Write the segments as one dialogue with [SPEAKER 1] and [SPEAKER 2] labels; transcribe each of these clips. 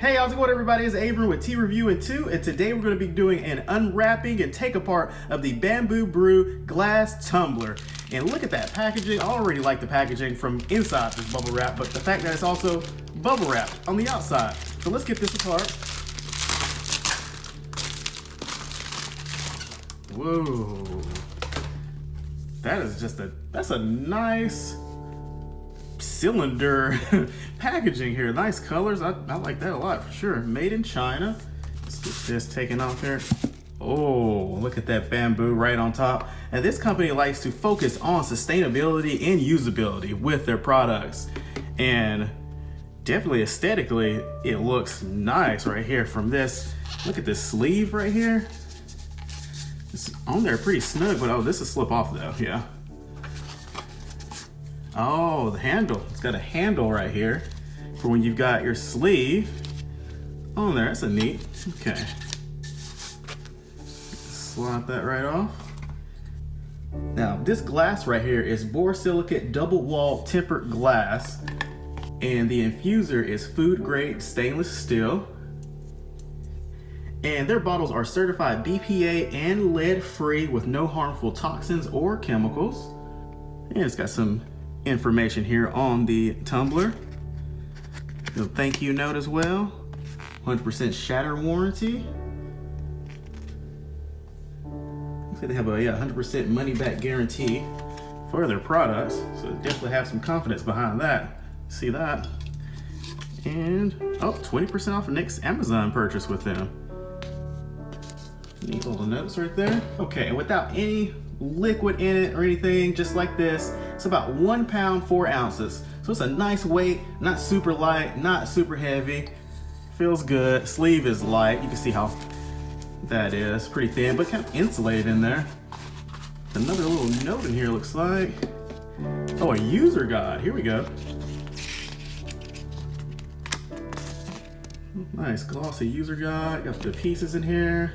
[SPEAKER 1] Hey, how's it going, everybody? It's Avery with Tea Review and 2, and today we're going to be doing an unwrapping and take apart of the Bamboo Brew glass tumbler. And look at that packaging. I already like the packaging from inside this bubble wrap, but the fact that it's also bubble wrapped on the outside. So let's get this apart. Whoa. That is just that's a nice cylinder packaging here. Nice colors. I like that a lot for sure. Made in China. Let's get this taken off here. Oh, look at that bamboo right on top. And this company likes to focus on sustainability and usability with their products. And definitely aesthetically, it looks nice right here from this. Look at this sleeve right here. It's on there pretty snug, but oh, this will slip off though, yeah. Oh, the handle. It's got a handle right here for when you've got your sleeve on there. That's a neat. Okay. Slide that right off. Now, this glass right here is borosilicate double wall tempered glass, and the infuser is food grade stainless steel. And their bottles are certified BPA and lead free with no harmful toxins or chemicals. And it's got some information here on the tumbler. A thank you note as well. 100% shatter warranty. Looks like they have a 100% money back guarantee for their products. So definitely have some confidence behind that. See that? And oh, 20% off the next Amazon purchase with them. Neat little notes right there. Okay, and without any liquid in it or anything, just like this, it's about 1 pound 4 ounces. So it's a nice weight, not super light, not super heavy. Feels good. Sleeve is light. You can see how that is. Pretty thin, but kind of insulated in there. Another little note in here looks like. Oh, a user guide. Here we go. Nice glossy user guide. Got the pieces in here.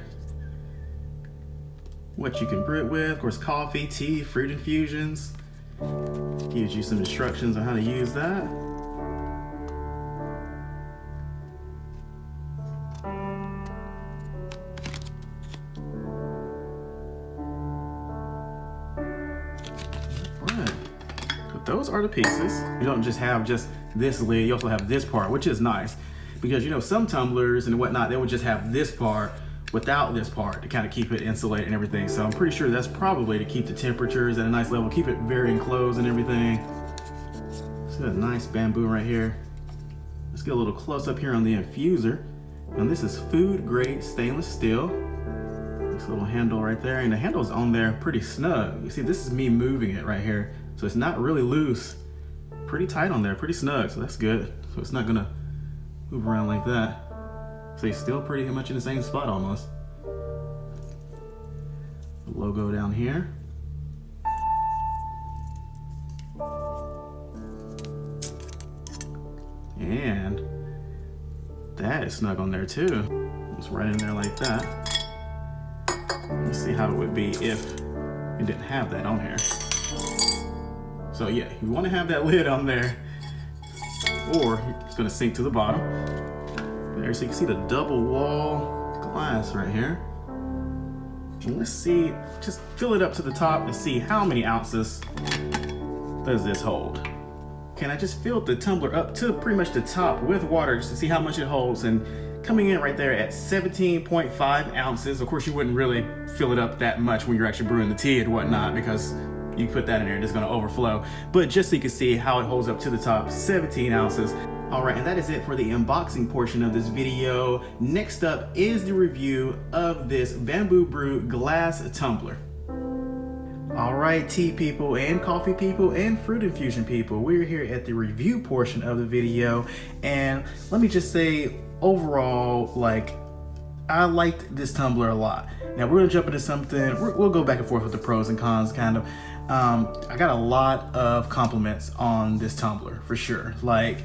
[SPEAKER 1] What you can brew it with, of course, coffee, tea, fruit infusions. Gives you some instructions on how to use that. Right. But those are the pieces. You don't just have just this lid, you also have this part, which is nice. Because you know, some tumblers and whatnot, they would just have this part without this part to kind of keep it insulated and everything. So I'm pretty sure that's probably to keep the temperatures at a nice level, keep it very enclosed and everything. See that nice bamboo right here. Let's get a little close up here on the infuser. And this is food grade stainless steel. This little handle right there, and the handle's on there pretty snug. You see, this is me moving it right here. So it's not really loose. Pretty tight on there, pretty snug, so that's good. So it's not gonna move around like that. So he's still pretty much in the same spot almost. The logo down here. And that is snug on there too. It's right in there like that. Let's see how it would be if it didn't have that on here. So yeah, you want to have that lid on there, or it's going to sink to the bottom. There, so you can see the double wall glass right here. And let's see, just fill it up to the top and see how many ounces does this hold. Can I just fill the tumbler up to pretty much the top with water just to see how much it holds, and coming in right there at 17.5 ounces. Of course, you wouldn't really fill it up that much when you're actually brewing the tea and whatnot, because you put that in there and it's gonna overflow. But just so you can see how it holds up to the top, 17 ounces. All right, and that is it for the unboxing portion of this video. Next up is the review of this Bamboo Brew glass tumbler. All right, tea people and coffee people and fruit infusion people, we're here at the review portion of the video. And let me just say, overall, like, I liked this tumbler a lot. Now we're gonna jump into something, we'll go back and forth with the pros and cons kind of. I got a lot of compliments on this tumbler for sure. Like,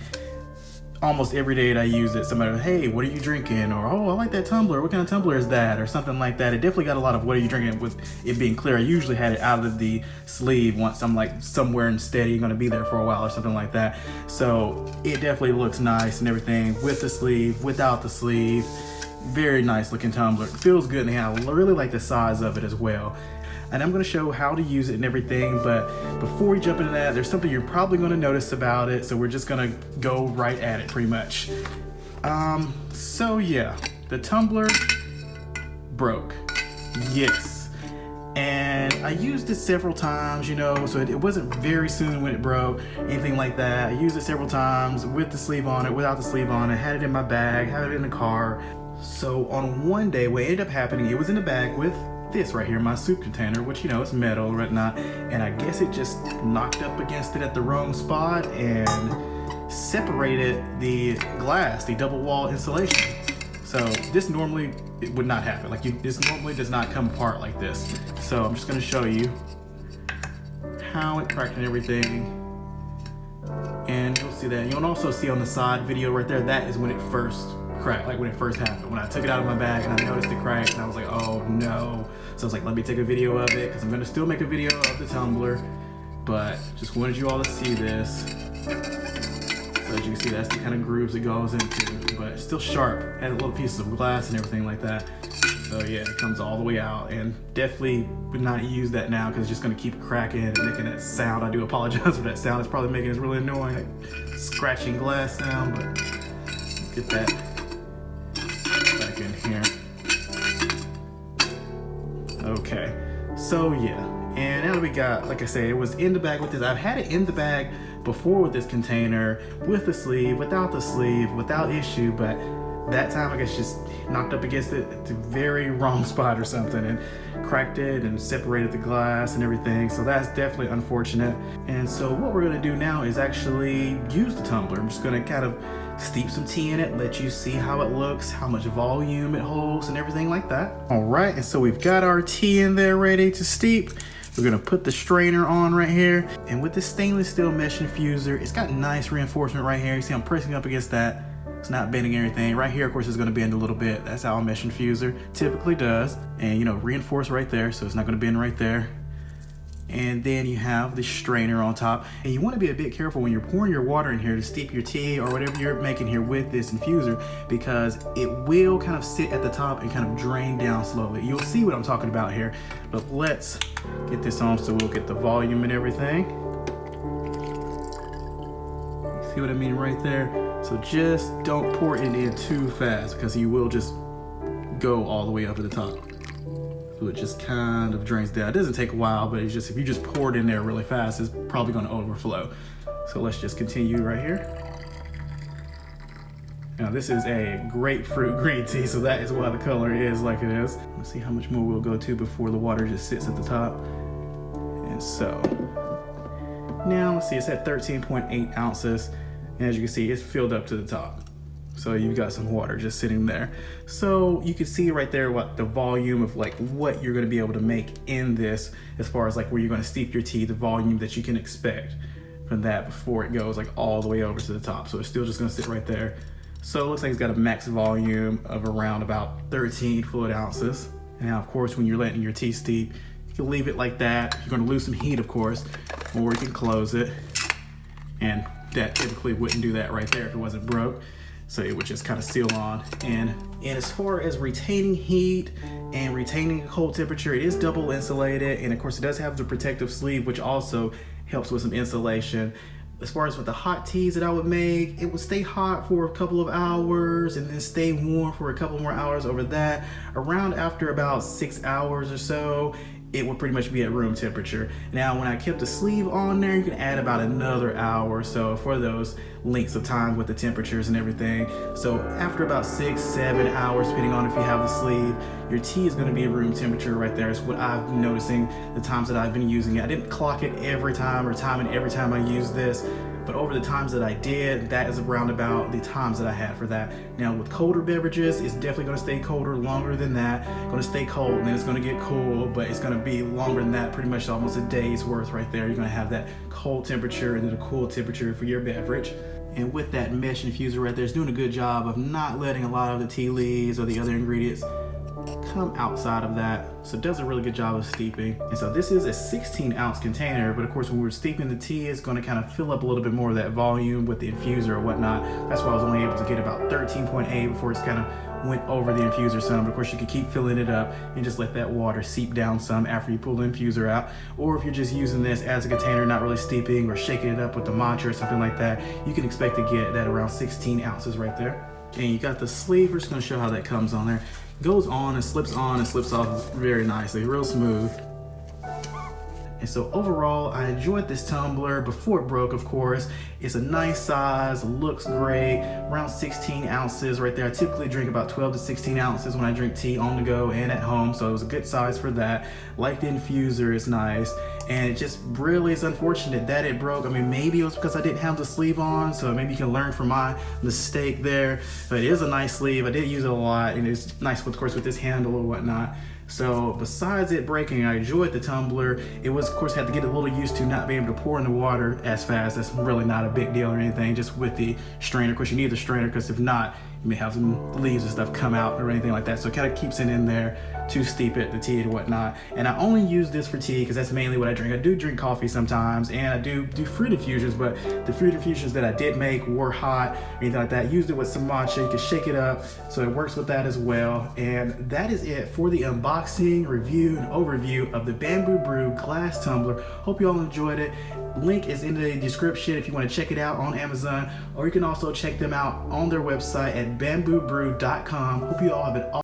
[SPEAKER 1] almost every day that I use it, somebody, hey, what are you drinking? Or, oh, I like that tumbler. What kind of tumbler is that? Or something like that. It definitely got a lot of what are you drinking with it being clear. I usually had it out of the sleeve once I'm like somewhere and steady, going to be there for a while or something like that. So it definitely looks nice and everything with the sleeve, without the sleeve. Very nice looking tumbler. It feels good, and I really like the size of it as well. And I'm going to show how to use it and everything, but before we jump into that, there's something you're probably going to notice about it, so we're just going to go right at it pretty much. So yeah, the tumbler broke. Yes. And I used it several times, you know, so it wasn't very soon when it broke, anything like that. I used it several times with the sleeve on it, without the sleeve on it, had it in my bag, had it in the car. So on one day, what ended up happening, it was in the bag with this right here, my soup container, which, you know, it's metal or whatnot, and I guess it just knocked up against it at the wrong spot and separated the glass, the double wall insulation. So this normally, it would not happen. Like this normally does not come apart like this. So I'm just gonna show you how it cracked and everything. And you'll see that. You'll also see on the side video right there, that is when it first cracked, like when it first happened. When I took it out of my bag and I noticed it cracked, and I was like, oh no. So I was like, let me take a video of it, because I'm gonna still make a video of the tumbler, but just wanted you all to see this. So as you can see, that's the kind of grooves it goes into, but it's still sharp. Had little pieces of glass and everything like that. So yeah, it comes all the way out, and definitely would not use that now because it's just gonna keep cracking and making that sound. I do apologize for that sound. It's probably making it really annoying, like scratching glass sound, but get that back in here. Okay, so yeah, and now that we got, like I say, it was in the bag with this. I've had it in the bag before with this container, with the sleeve, without the sleeve, without issue, but that time I guess just knocked up against it at the very wrong spot or something and cracked it and separated the glass and everything. So that's definitely unfortunate. And so what we're gonna do now is actually use the tumbler. I'm just gonna kind of steep some tea in it, let you see how it looks, how much volume it holds and everything like that. All right, and so we've got our tea in there ready to steep. We're gonna put the strainer on right here. And with this stainless steel mesh infuser, it's got nice reinforcement right here. You see I'm pressing up against that. It's not bending anything. Right here, of course, it's gonna bend a little bit. That's how a mesh infuser typically does. And you know, reinforced right there, so it's not gonna bend right there. And then you have the strainer on top. And you wanna be a bit careful when you're pouring your water in here to steep your tea or whatever you're making here with this infuser, because it will kind of sit at the top and kind of drain down slowly. You'll see what I'm talking about here, but let's get this on so we'll get the volume and everything. See what I mean right there? So just don't pour it in too fast, because you will just go all the way up to the top. So it just kind of drains down. It doesn't take a while, but it's just, if you just pour it in there really fast, it's probably gonna overflow. So let's just continue right here. Now this is a grapefruit green tea, so that is why the color is like it is. Let's see how much more we'll go to before the water just sits at the top. And so, now let's see, it's at 13.8 ounces. And as you can see, it's filled up to the top. So you've got some water just sitting there. So you can see right there what the volume of like what you're gonna be able to make in this, as far as like where you're gonna steep your tea, the volume that you can expect from that before it goes like all the way over to the top. So it's still just gonna sit right there. So it looks like it's got a max volume of around about 13 fluid ounces. And now of course, when you're letting your tea steep, you can leave it like that. You're gonna lose some heat of course, or you can close it. And that typically wouldn't do that right there if it wasn't broke. So it would just kind of seal on. And as far as retaining heat and retaining a cold temperature, it is double insulated. And of course it does have the protective sleeve, which also helps with some insulation. As far as with the hot teas that I would make, it would stay hot for a couple of hours and then stay warm for a couple more hours over that. Around after about 6 hours or so, it would pretty much be at room temperature. Now, when I kept the sleeve on there, you can add about another hour or so for those lengths of time with the temperatures and everything. So after about 6, 7 hours, depending on if you have the sleeve, your tea is going to be at room temperature right there. Is what I've been noticing the times that I've been using it. I didn't clock it every time or time it every time I use this, but over the times that I did, that is around about the times that I had for that. Now with colder beverages, it's definitely going to stay colder longer than that. Going to stay cold, and then it's going to get cool, but it's going to be longer than that, pretty much almost a day's worth right there. You're going to have that cold temperature and then a cool temperature for your beverage. And with that mesh infuser right there, it's doing a good job of not letting a lot of the tea leaves or the other ingredients come outside of that, so it does a really good job of steeping. And so this is a 16-ounce container, but of course when we're steeping the tea, it's going to kind of fill up a little bit more of that volume with the infuser or whatnot. That's why I was only able to get about 13.8 before it's kind of went over the infuser some. But of course you can keep filling it up and just let that water seep down some after you pull the infuser out. Or if you're just using this as a container, not really steeping or shaking it up with the matcha or something like that, you can expect to get that around 16 ounces right there. And you got the sleeve. We're just going to show how that comes on there. Goes on and slips off very nicely, real smooth. And so overall, I enjoyed this tumbler before it broke, of course. It's a nice size, looks great, around 16 ounces right there. I typically drink about 12 to 16 ounces when I drink tea on the go and at home, so it was a good size for that. Like the infuser, it's nice. And it just really is unfortunate that it broke. I mean, maybe it was because I didn't have the sleeve on, so maybe you can learn from my mistake there. But it is a nice sleeve. I did use it a lot, and it's nice, of course, with this handle or whatnot. So besides it breaking, I enjoyed the tumbler. It was, of course, had to get a little used to not being able to pour in the water as fast. That's really not a big deal or anything, just with the strainer. Of course, you need the strainer because if not, you may have some leaves and stuff come out or anything like that. So it kind of keeps it in there to steep it, the tea and whatnot. And I only use this for tea because that's mainly what I drink. I do drink coffee sometimes, and I do fruit infusions, but the fruit infusions that I did make were hot or anything like that. Used it with some matcha. You can shake it up, so it works with that as well. And that is it for the unboxing, review, and overview of the Bamboo Brew glass tumbler. Hope you all enjoyed it. Link is in the description if you want to check it out on Amazon, or you can also check them out on their website at bamboobrew.com. Hope you all have an awesome